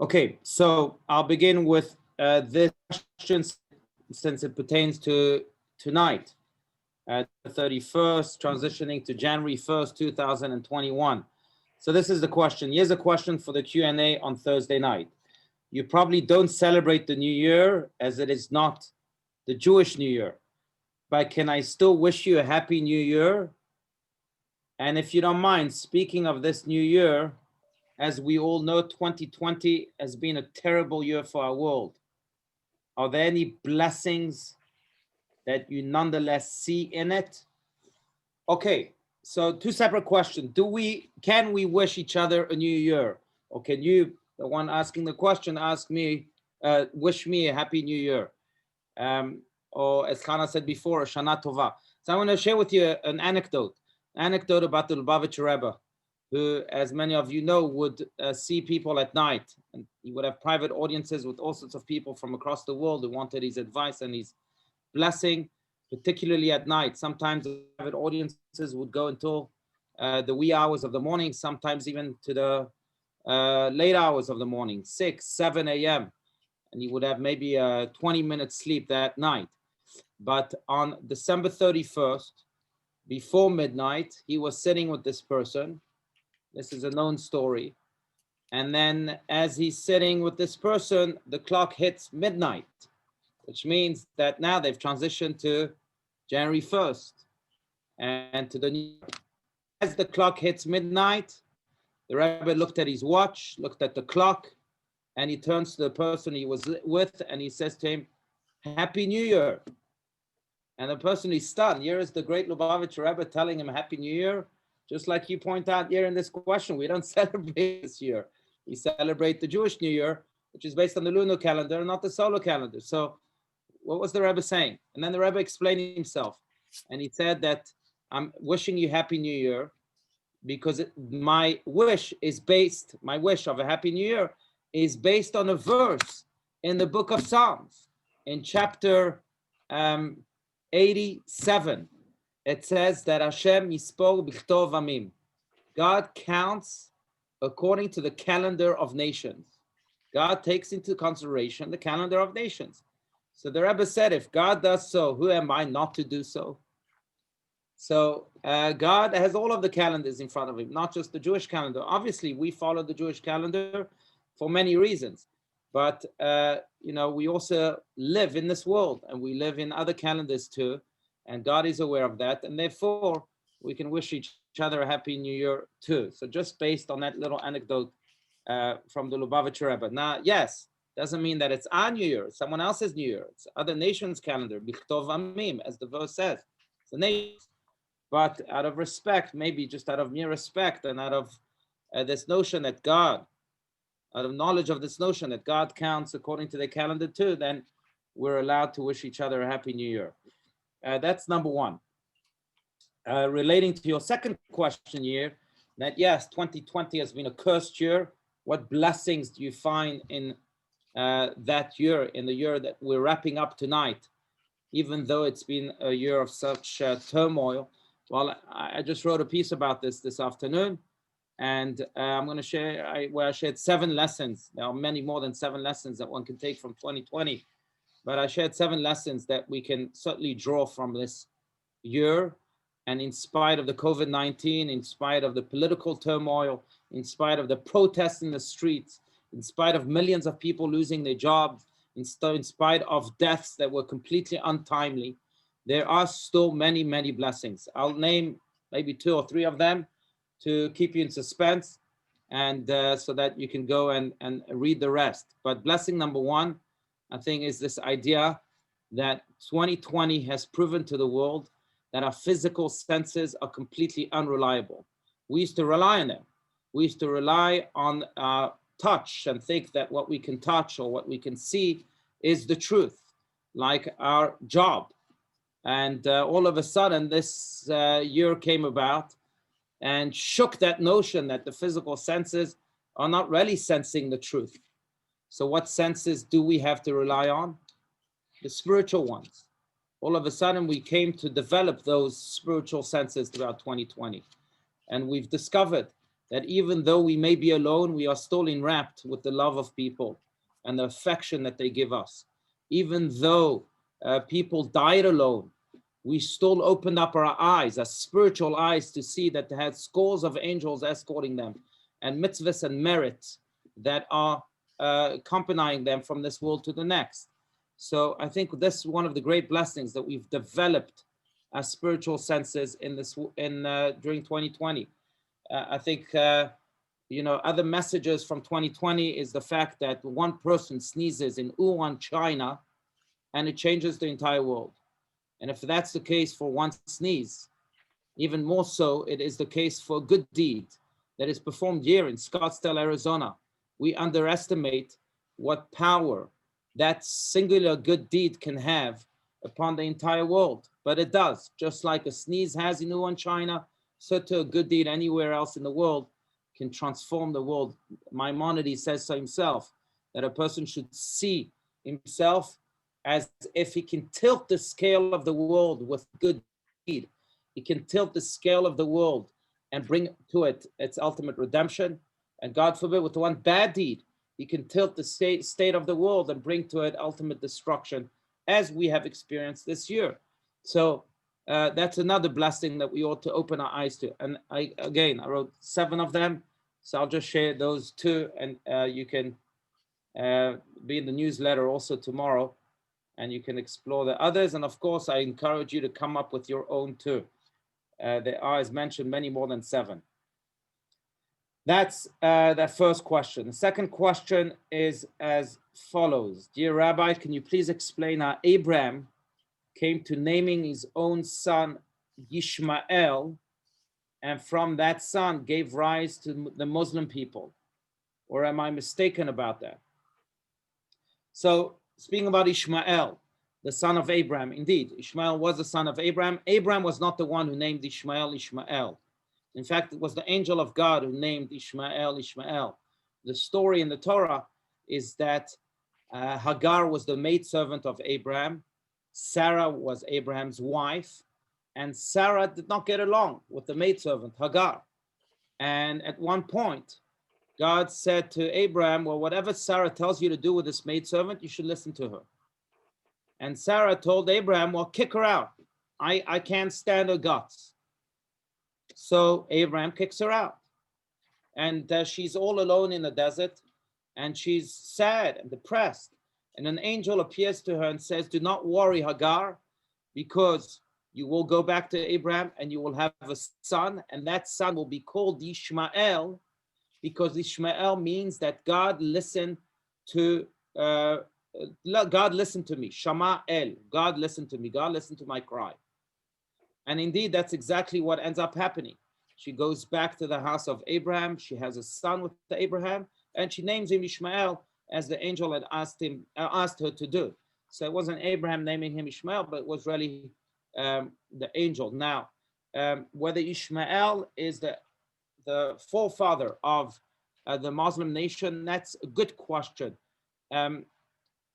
Okay, so I'll begin with this question since it pertains to tonight, the 31st, transitioning to January 1st, 2021. So this is the question. Here's a question for the Q&A on Thursday night. You probably don't celebrate the New Year as it is not the Jewish New Year, but can I still wish you a happy New Year? And if you don't mind, speaking of this New Year, as we all know, 2020 has been a terrible year for our world. Are there any blessings that you nonetheless see in it? Okay, so two separate questions. Can we wish each other a new year? Or can you, the one asking the question, ask me, wish me a happy new year? Or as Chana said before, a Shana Tova. So I want to share with you an anecdote about the Lubavitcher Rebbe, who, as many of you know, would see people at night. And he would have private audiences with all sorts of people from across the world who wanted his advice and his blessing, particularly at night. Sometimes private audiences would go until the wee hours of the morning, sometimes even to the late hours of the morning, 6, 7 a.m. And he would have maybe a 20-minute sleep that night. But on December 31st, before midnight, he was sitting with this person. This is a known story. And then as he's sitting with this person, the clock hits midnight, which means that now they've transitioned to January 1st and to the new year. As the clock hits midnight, the Rebbe looked at his watch, looked at the clock, and he turns to the person he was with and he says to him, Happy New Year. And the person is stunned. Here is the great Lubavitcher Rebbe telling him Happy New Year. Just like you point out here in this question, we don't celebrate this year. We celebrate the Jewish New Year, which is based on the lunar calendar, not the solar calendar. So what was the Rebbe saying? And then the Rebbe explained himself. And he said that I'm wishing you Happy New Year because my wish of a Happy New Year is based on a verse in the book of Psalms, in chapter 87. It says that Hashem yispor b'chtov amim. God counts according to the calendar of nations. God takes into consideration the calendar of nations. So the Rebbe said, if God does so, who am I not to do so? So God has all of the calendars in front of him, not just the Jewish calendar. Obviously, we follow the Jewish calendar for many reasons. But, we also live in this world and we live in other calendars too. And God is aware of that. And therefore, we can wish each other a happy new year too. So just based on that little anecdote from the Lubavitcher Rebbe. Now, yes, doesn't mean that it's our new year, it's someone else's new year. It's other nations' calendar, Bichtov Amim, as the verse says. It's the nation. But out of respect, maybe just out of mere respect and out of this notion that God, out of knowledge of this notion that God counts according to the calendar too, then we're allowed to wish each other a happy new year. That's number one. Relating to your second question here, that yes, 2020 has been a cursed year. What blessings do you find in that year, in the year that we're wrapping up tonight, even though it's been a year of such turmoil? Well, I just wrote a piece about this afternoon, and I'm going to share, I shared 7 lessons. There are many more than 7 lessons that one can take from 2020, but I shared 7 lessons that we can certainly draw from this year. And in spite of the COVID-19, in spite of the political turmoil, in spite of the protests in the streets, in spite of millions of people losing their jobs, in spite of deaths that were completely untimely, there are still many, many blessings. I'll name maybe 2 or 3 of them to keep you in suspense and so that you can go and read the rest. But blessing number 1, I think, is this idea that 2020 has proven to the world that our physical senses are completely unreliable. We used to rely on them. We used to rely on touch and think that what we can touch or what we can see is the truth, like our job. And all of a sudden, this year came about and shook that notion that the physical senses are not really sensing the truth. So what senses do we have to rely on? The spiritual ones. All of a sudden, we came to develop those spiritual senses throughout 2020. And we've discovered that even though we may be alone, we are still enwrapped with the love of people and the affection that they give us. Even though people died alone, we still opened up our eyes, our spiritual eyes, to see that they had scores of angels escorting them, and mitzvahs and merits that are accompanying them from this world to the next. So I think this is one of the great blessings that we've developed our spiritual senses in this during 2020. I think other messages from 2020 is the fact that one person sneezes in Wuhan, China, and it changes the entire world. And if that's the case for one sneeze, even more so, it is the case for a good deed that is performed here in Scottsdale, Arizona. We underestimate what power that singular good deed can have upon the entire world. But it does, just like a sneeze has in Wuhan, China, so too a good deed anywhere else in the world can transform the world. Maimonides says so himself, that a person should see himself as if he can tilt the scale of the world with good deed. He can tilt the scale of the world and bring to it its ultimate redemption. And God forbid, with one bad deed, he can tilt the state of the world and bring to it ultimate destruction, as we have experienced this year. So that's another blessing that we ought to open our eyes to. And I wrote 7 of them, so I'll just share those 2, and you can be in the newsletter also tomorrow, and you can explore the others. And of course, I encourage you to come up with your own too. There are, as mentioned, many more than 7. That's that first question. The second question is as follows. Dear Rabbi, can you please explain how Abraham came to naming his own son Yishmael, and from that son gave rise to the Muslim people? Or am I mistaken about that? So, speaking about Ishmael, the son of Abraham, indeed, Ishmael was the son of Abraham. Abraham was not the one who named Ishmael, Ishmael. In fact, it was the angel of God who named Ishmael, Ishmael. The story in the Torah is that Hagar was the maidservant of Abraham. Sarah was Abraham's wife, and Sarah did not get along with the maidservant, Hagar. And at one point, God said to Abraham, well, whatever Sarah tells you to do with this maidservant, you should listen to her. And Sarah told Abraham, well, kick her out. I can't stand her guts. So Abraham kicks her out. And she's all alone in the desert, and she's sad and depressed. And an angel appears to her and says, do not worry, Hagar, because you will go back to Abraham and you will have a son, and that son will be called Ishmael, because Ishmael means that God listened to me. Shama El, God listened to me. God listened to my cry. And indeed, that's exactly what ends up happening. She goes back to the house of Abraham. She has a son with Abraham, and she names him Ishmael, as the angel had asked her to do. So it wasn't Abraham naming him Ishmael, but it was really the angel. Now, whether Ishmael is the forefather of the Muslim nation, that's a good question.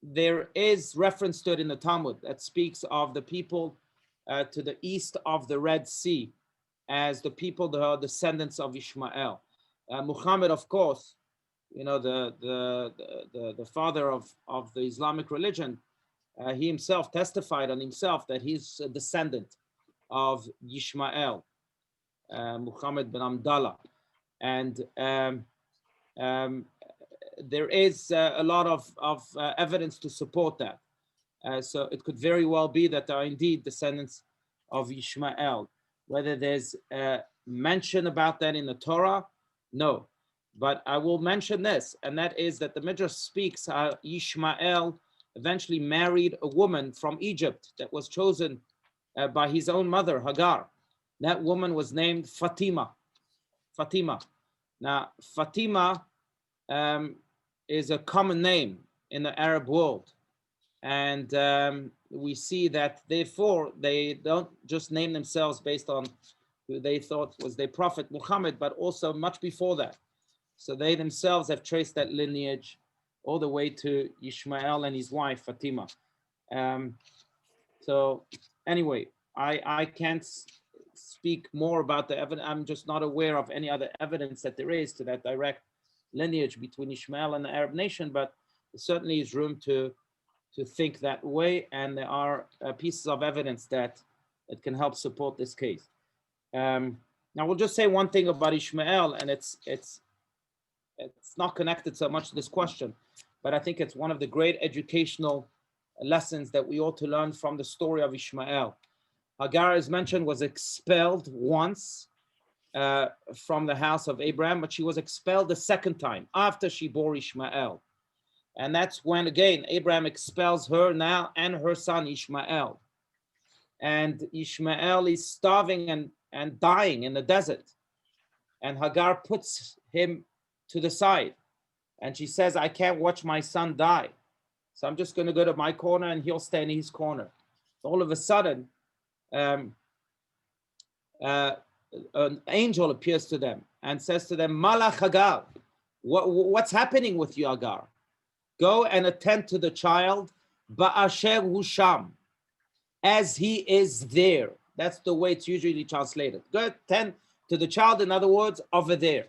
There is reference to it in the Talmud that speaks of the people to the east of the Red Sea as the people that are descendants of Ishmael. Muhammad, of course, the father of the Islamic religion, he himself testified on himself that he's a descendant of Ishmael, Muhammad bin Abdullah. And there is a lot of evidence to support that. So it could very well be that there are indeed descendants of Ishmael. Whether there's mention about that in the Torah, no. But I will mention this, and that is that the Midrash speaks how Ishmael eventually married a woman from Egypt that was chosen by his own mother, Hagar. That woman was named Fatima. Fatima. Now, Fatima is a common name in the Arab world. And we see that, therefore, they don't just name themselves based on who they thought was their prophet, Muhammad, but also much before that. So they themselves have traced that lineage all the way to Ishmael and his wife, Fatima. So anyway, I can't speak more about the evidence. I'm just not aware of any other evidence that there is to that direct lineage between Ishmael and the Arab nation, but there certainly is room to think that way, and there are pieces of evidence that can help support this case. Now we'll just say one thing about Ishmael, and it's not connected so much to this question, but I think it's one of the great educational lessons that we ought to learn from the story of Ishmael. Hagar, as mentioned, was expelled once from the house of Abraham, but she was expelled the second time after she bore Ishmael. And that's when, again, Abraham expels her now and her son Ishmael. And Ishmael is starving and dying in the desert. And Hagar puts him to the side. And she says, I can't watch my son die. So I'm just going to go to my corner and he'll stay in his corner. All of a sudden, an angel appears to them and says to them, Malach Hagar, what's happening with you, Hagar? Go and attend to the child, Ba'asher Husham, as he is there. That's the way it's usually translated. Go attend to the child, in other words, over there.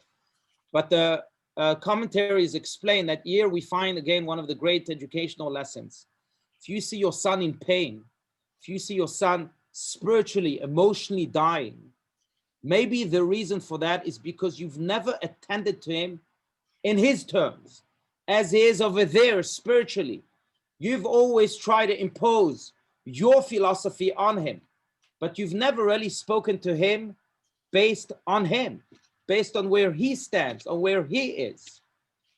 But the commentaries explain that here we find, again, one of the great educational lessons. If you see your son in pain, if you see your son spiritually, emotionally dying, maybe the reason for that is because you've never attended to him in his terms, as he is over there spiritually. You've always tried to impose your philosophy on him, but you've never really spoken to him based on him, based on where he stands, on where he is.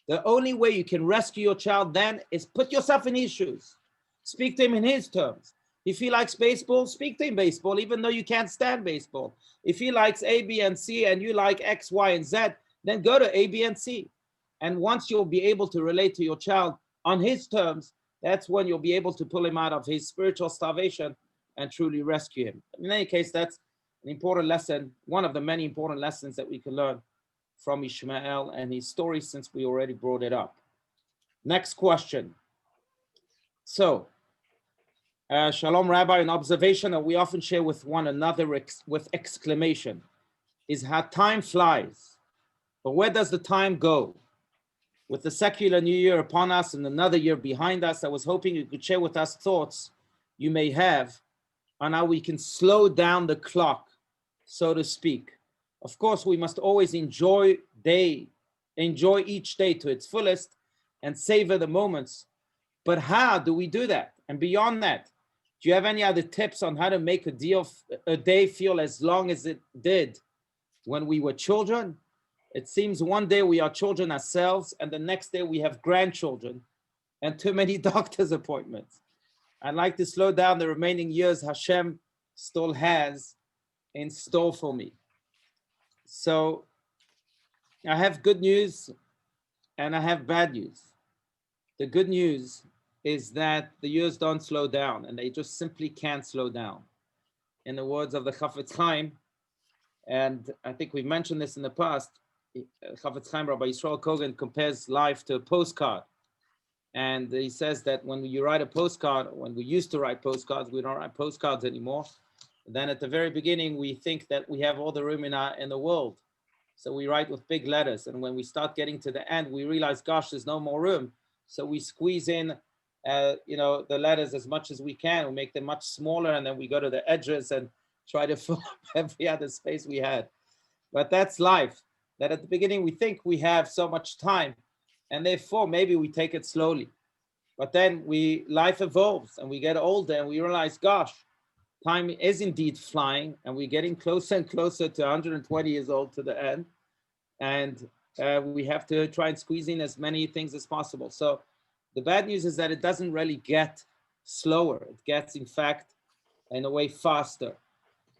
The only way you can rescue your child then is put yourself in his shoes. Speak to him in his terms. If he likes baseball, speak to him baseball, even though you can't stand baseball. If he likes A, B, and C, and you like X, Y, and Z, then go to A, B, and C. And once you'll be able to relate to your child on his terms, that's when you'll be able to pull him out of his spiritual starvation and truly rescue him. In any case, that's an important lesson, one of the many important lessons that we can learn from Ishmael and his story, since we already brought it up. Next question. So, Shalom, Rabbi, an observation that we often share with one another with exclamation is how time flies. But where does the time go? With the secular new year upon us and another year behind us, I was hoping you could share with us thoughts you may have on how we can slow down the clock, so to speak. Of course, we must always enjoy each day to its fullest and savor the moments. But how do we do that? And beyond that, do you have any other tips on how to make a day feel as long as it did when we were children? It seems one day we are children ourselves, and the next day we have grandchildren and too many doctor's appointments. I'd like to slow down the remaining years Hashem still has in store for me. So I have good news and I have bad news. The good news is that the years don't slow down, and they just simply can't slow down. In the words of the Chafetz Chaim, and I think we've mentioned this in the past, Chafetz Chaim, Rabbi Yisrael Kogan, compares life to a postcard. And he says that when you write a postcard, when we used to write postcards, we don't write postcards anymore. Then at the very beginning, we think that we have all the room in the world. So we write with big letters. And when we start getting to the end, we realize, gosh, there's no more room. So we squeeze in, the letters as much as we can. We make them much smaller, and then we go to the edges and try to fill up every other space we had. But that's life. That at the beginning, we think we have so much time, and therefore maybe we take it slowly. But then life evolves, and we get older, and we realize, gosh, time is indeed flying, and we're getting closer and closer to 120 years old to the end. And we have to try and squeeze in as many things as possible. So the bad news is that it doesn't really get slower. It gets, in fact, in a way, faster.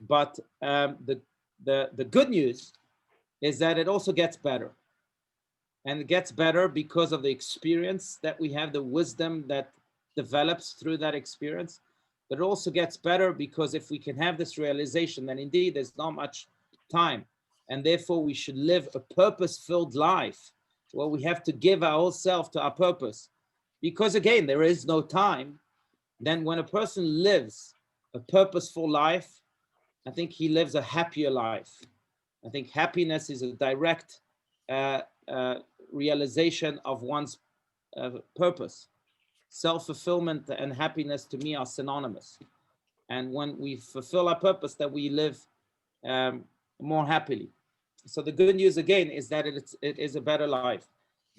But the good news is that it also gets better. And it gets better because of the experience that we have, the wisdom that develops through that experience. But it also gets better because if we can have this realization that indeed there's not much time, and therefore we should live a purpose-filled life where we have to give our whole self to our purpose. Because again, there is no time. Then when a person lives a purposeful life, I think he lives a happier life. I think happiness is a direct uh, realization of one's purpose. Self-fulfillment and happiness to me are synonymous. And when we fulfill our purpose, that we live more happily. So the good news again is that it is a better life,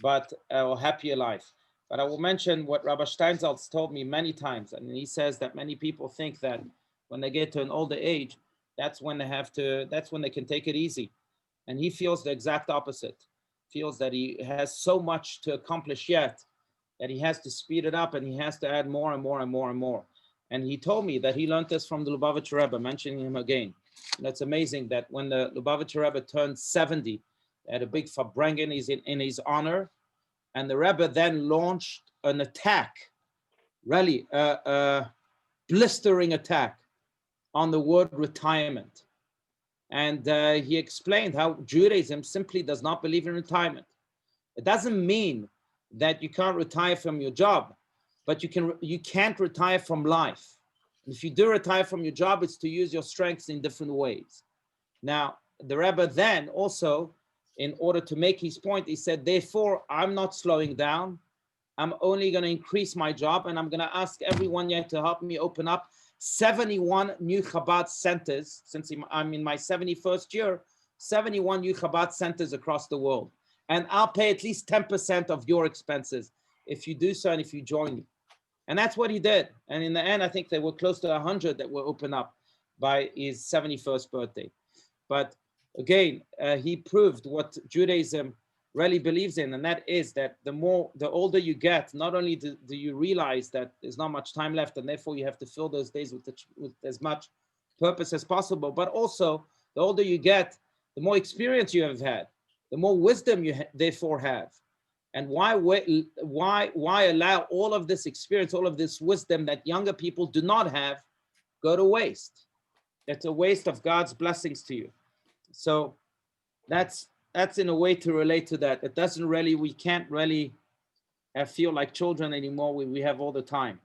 but or happier life. But I will mention what Rabbi Steinsaltz told me many times, and he says that many people think that when they get to an older age, that's when they can take it easy, and he feels the exact opposite. Feels that he has so much to accomplish yet, that he has to speed it up and he has to add more and more and more and more. And he told me that he learned this from the Lubavitcher Rebbe, mentioning him again. And it's amazing that when the Lubavitcher Rebbe turned 70, they had a big Farbrengen in his honor. And the Rebbe then launched an attack, really a blistering attack on the word retirement. And he explained how Judaism simply does not believe in retirement. It doesn't mean that you can't retire from your job, but you can't retire from life. And if you do retire from your job, it's to use your strengths in different ways. Now, the Rebbe then also, in order to make his point, he said, therefore, I'm not slowing down. I'm only going to increase my job, and I'm going to ask everyone yet to help me open up 71 new Chabad centers. Since I'm in my 71st year, 71 new Chabad centers across the world. And I'll pay at least 10% of your expenses if you do so and if you join me. And that's what he did. And in the end, I think there were close to 100 that were opened up by his 71st birthday. But again, he proved what Judaism really believes in, and that is that the older you get, not only do you realize that there's not much time left, and therefore you have to fill those days with as much purpose as possible, but also the older you get, the more experience you have had, the more wisdom you therefore have. And why allow all of this experience, all of this wisdom that younger people do not have, go to waste? It's a waste of God's blessings to you. So that's in a way to relate to that. It doesn't really, we can't really feel like children anymore. We have all the time,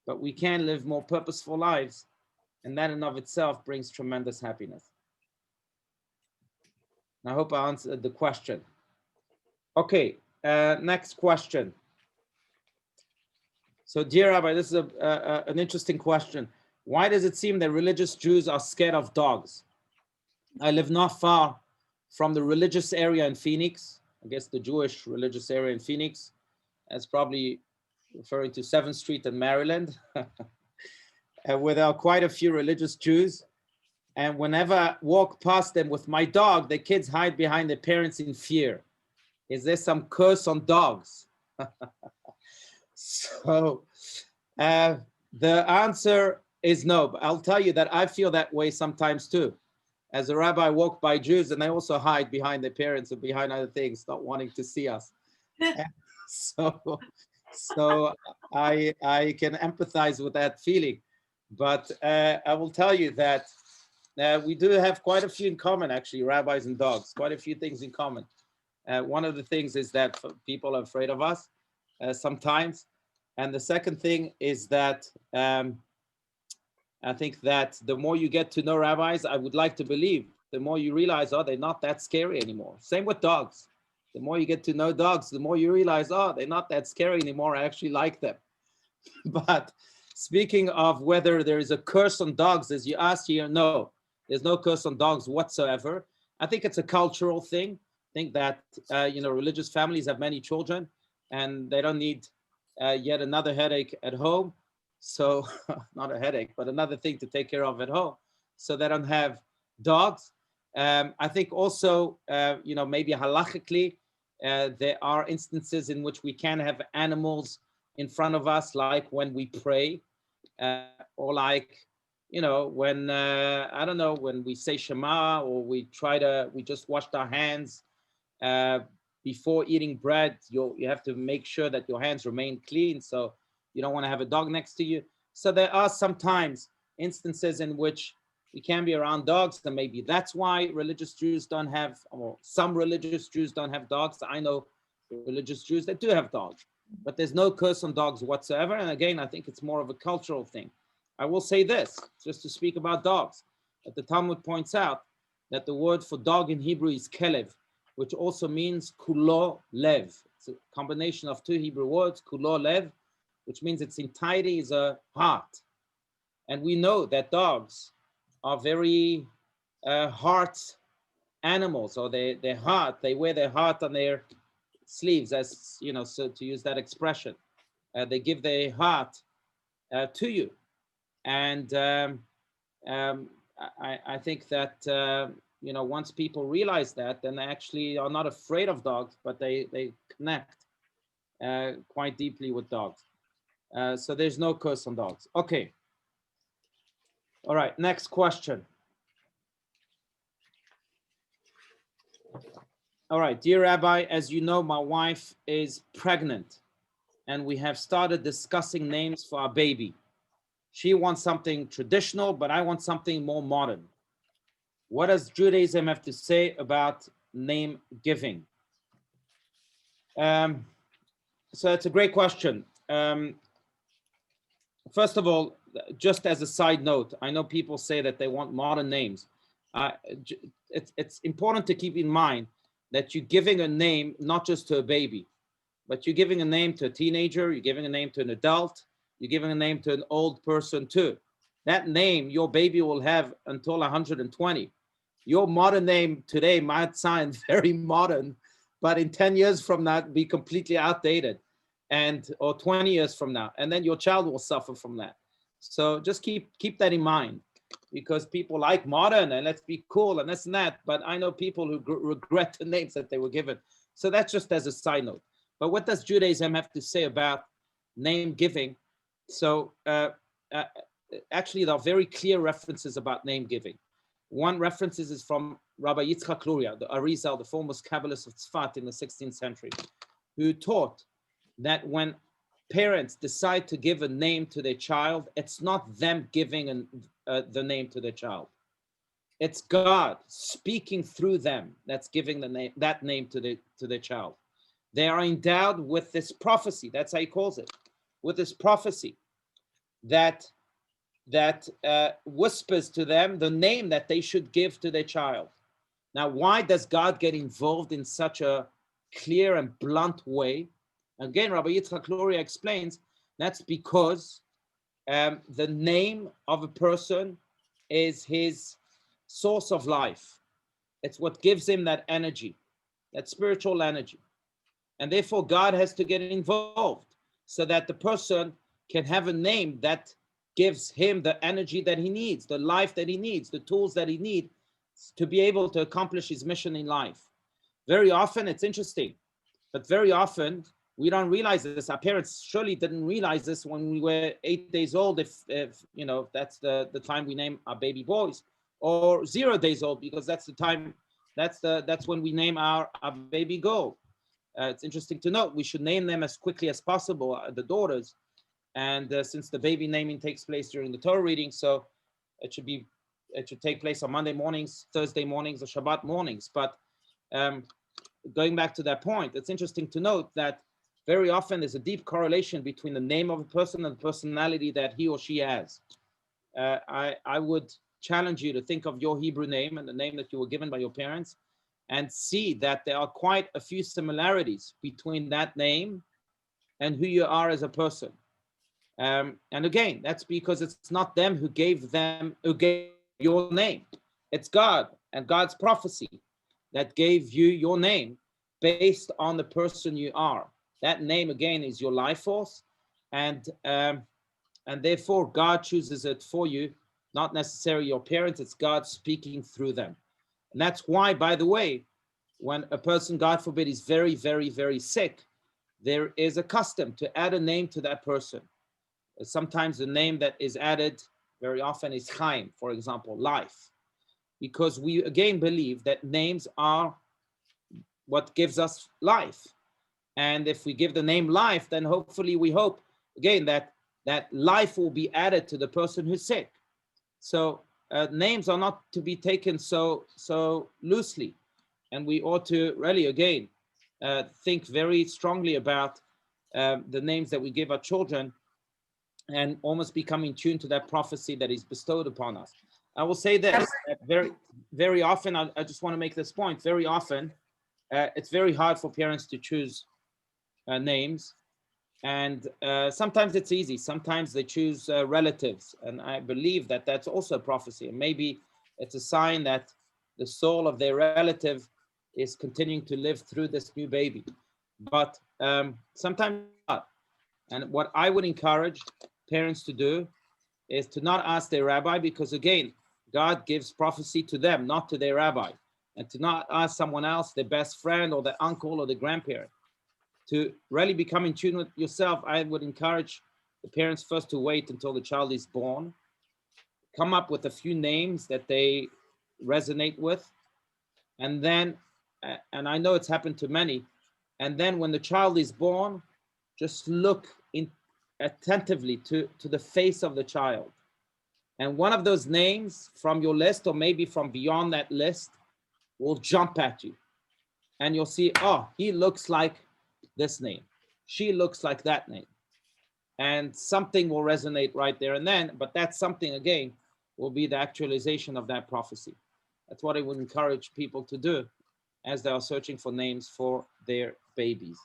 but we can live more purposeful lives, and that in of itself brings tremendous happiness. I hope I answered the question. Okay, next question. So, dear Rabbi, this is an interesting question. Why does it seem that religious Jews are scared of dogs? I live not far from the religious area in Phoenix. I guess the Jewish religious area in Phoenix. That's probably referring to 7th Street in Maryland, where there are quite a few religious Jews. And whenever I walk past them with my dog, the kids hide behind their parents in fear. Is there some curse on dogs? So the answer is no, but I'll tell you that I feel that way sometimes too. As a rabbi, I walk by Jews and they also hide behind their parents or behind other things, not wanting to see us. So I can empathize with that feeling. But I will tell you that we do have quite a few in common, actually, rabbis and dogs, quite a few things in common. One of the things is that people are afraid of us sometimes. And the second thing is that I think that the more you get to know rabbis, I would like to believe, the more you realize, oh, they're not that scary anymore. Same with dogs. The more you get to know dogs, the more you realize, oh, they're not that scary anymore. I actually like them. But speaking of whether there is a curse on dogs, as you asked here, no, there's no curse on dogs whatsoever. I think it's a cultural thing. I think that, religious families have many children and they don't need yet another headache at home. So not a headache, but another thing to take care of at home. So they don't have dogs. I think also, maybe halachically, there are instances in which we can have animals in front of us, like when we pray, or like, when, when we say Shema, or we just washed our hands before eating bread. You have to make sure that your hands remain clean. So you don't want to have a dog next to you. So there are sometimes instances in which we can be around dogs, and maybe that's why religious Jews don't have, or some religious Jews don't have dogs. I know religious Jews that do have dogs, but there's no curse on dogs whatsoever. And again, I think it's more of a cultural thing. I will say this, just to speak about dogs. But the Talmud points out that the word for dog in Hebrew is kelev, which also means kulo lev. It's a combination of two Hebrew words, kulo lev, which means its entirety is a heart. And we know that dogs are very heart animals, or their heart, they wear their heart on their sleeves, as you know, so to use that expression. They give their heart to you. And I think that, you know, once people realize that, then they actually are not afraid of dogs, but they connect quite deeply with dogs. So there's no curse on dogs. Okay. All right, next question. All right, dear Rabbi, as you know, my wife is pregnant and we have started discussing names for our baby. She wants something traditional, but I want something more modern. What does Judaism have to say about name giving? So it's a great question. First of all, just as a side note, I know people say that they want modern names. It's important to keep in mind that you're giving a name not just to a baby, but you're giving a name to a teenager, you're giving a name to an adult, you're giving a name to an old person too. That name your baby will have until 120. Your modern name today might sound very modern, but in 10 years from now, be completely outdated, or 20 years from now, and then your child will suffer from that. So just keep that in mind, because people like modern and let's be cool and this and that, but I know people who regret the names that they were given. So that's just as a side note. But what does Judaism have to say about name giving? So actually, there are very clear references about name giving. One reference is from Rabbi Luria, the Arizal, the foremost Kabbalist of Tzfat in the 16th century, who taught that when parents decide to give a name to their child, it's not them giving the name to their child. It's God speaking through them that's giving that name to their child. They are endowed with this prophecy, that's how he calls it, with this prophecy that whispers to them the name that they should give to their child. Now, why does God get involved in such a clear and blunt way? Again, Rabbi Yitzchak Luria explains that's because the name of a person is his source of life. It's what gives him that energy, that spiritual energy. And therefore, God has to get involved so that the person can have a name that gives him the energy that he needs, the life that he needs, the tools that he needs to be able to accomplish his mission in life. Very often, it's interesting, but very often we don't realize this. Our parents surely didn't realize this when we were 8 days old, if you know, that's the time we name our baby boys, or 0 days old, because that's the time, that's when we name our baby girl. It's interesting to note we should name them as quickly as possible, the daughters. And since the baby naming takes place during the Torah reading, so it should take place on Monday mornings, Thursday mornings, or Shabbat mornings. But going back to that point, it's interesting to note that very often there's a deep correlation between the name of a person and the personality that he or she has. I would challenge you to think of your Hebrew name and the name that you were given by your parents, and see that there are quite a few similarities between that name and who you are as a person. And again, that's because it's not them who gave your name. It's God and God's prophecy that gave you your name based on the person you are. That name, again, is your life force, and therefore God chooses it for you, not necessarily your parents. It's God speaking through them. And that's why, by the way, when a person, God forbid, is very, very, very sick, there is a custom to add a name to that person. Sometimes the name that is added very often is Chaim, for example, life, because we again believe that names are what gives us life. And if we give the name life, then hopefully we hope again that life will be added to the person who's sick. So names are not to be taken so loosely, and we ought to really again think very strongly about the names that we give our children, and almost become in tune to that prophecy that is bestowed upon us. I will say this, that very often, I just want to make this point, very often, it's very hard for parents to choose names. And sometimes it's easy. Sometimes they choose relatives. And I believe that that's also a prophecy. And maybe it's a sign that the soul of their relative is continuing to live through this new baby. But sometimes not. And what I would encourage parents to do is to not ask their rabbi, because again, God gives prophecy to them, not to their rabbi. And to not ask someone else, their best friend or their uncle or the grandparent. To really become in tune with yourself, I would encourage the parents first to wait until the child is born, come up with a few names that they resonate with, and then, and I know it's happened to many, and then when the child is born, just look in attentively to the face of the child. And one of those names from your list, or maybe from beyond that list, will jump at you. And you'll see, oh, he looks like this name. She looks like that name. And something will resonate right there and then, but that something, again, will be the actualization of that prophecy. That's what I would encourage people to do as they are searching for names for their babies.